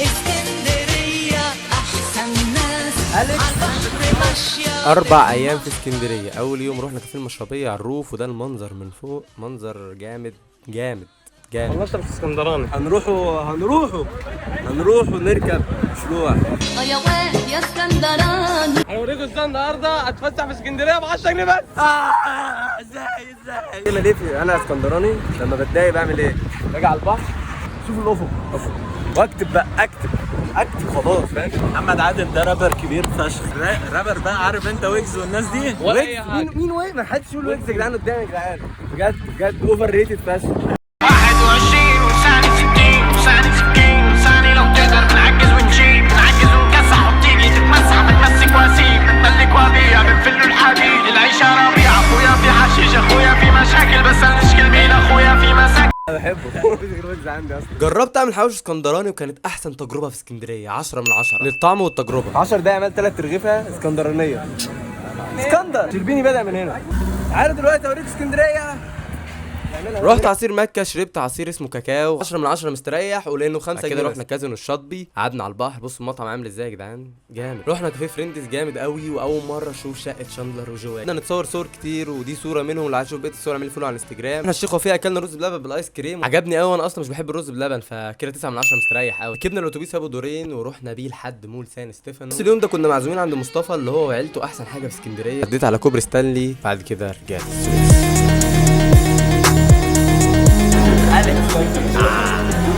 اسكندرية أحسن ناس عالبحر ماشية. 4 أيام في اسكندرية. أول يوم رحنا كافيه المشربية على الروف، وده المنظر من فوق، منظر جامد جامد جامد. خلصت في اسكندراني. هنروحوا نركب مشروع. يا واد يا اسكندراني. هنوريكم ازاي النهارده اتفسح في اسكندريه ب 10 جنيه بس. ازاي انا ليه انا اسكندراني لما بتضايق بعمل ايه؟ باجي على البحر شوف الافق واكتب بقى، اكتب خلاص، فاهم؟ محمد عادل ده رابر كبير فشخ، رابر بقى، عارف انت ويجز والناس دي. ولا اي حاجه. مين ويجز؟ ما حدش يقول ويجز يا جدعان قدامي يا جدعان، بجد اوفر ريتد فشخ. 21 وثاني 60 وثاني 60 وثاني لو تقدر بنعجز ونجيب، بنعجز ونكسح وبتيجي تتمسح، بنمسك واسيب، بنملك وابيع، بنفل الحديد. العيشة ربيع، اخويا في حشيش، اخويا في مشاكل، بس انا نشكل مين، اخويا في مساكن. انا بحبه، مفيش غير ويجز عندي اصلا. جربت اعمل حواوشي اسكندراني وكانت احسن تجربه في اسكندريه، 10 من 10 للطعم والتجربه. 10 دقايق عملت 3 رغيفه اسكندرانيه. اسكندر شربيني بدأ من هنا. تعالوا دلوقتي اوريك اسكندريه. رحت عصير مكة، شربت عصير اسمه كاكاو، 10 من 10 مستريح، ولانه 5 كده رحنا كازينو الشاطبي، قعدنا على البحر. بصوا المطعم عامل ازاي يا جدعان، جامد. رحنا كافيه فريندز جامد قوي، واول مره اشوف شقه شاندلر وجوان. بدنا نتصور صور كتير، ودي صوره منهم. اللي عايز يشوف بقيه الصور اعمل لي فولو على الانستجرام. احنا الشيخ وفيه اكلنا رز بلبن بالايس كريم، عجبني قوي. انا اصلا مش بحب الرز بلبن، فكده 9 من 10 مستريح قوي. ركبنا الاتوبيس ابو دورين ورحنا بيه لحد مول سان ستيفانو. بس اليوم ده كنا معزومين عند مصطفى اللي هو وعيلته، احسن حاجه في اسكندريه. عديت على كوبري ستانلي، بعد كده رجعت.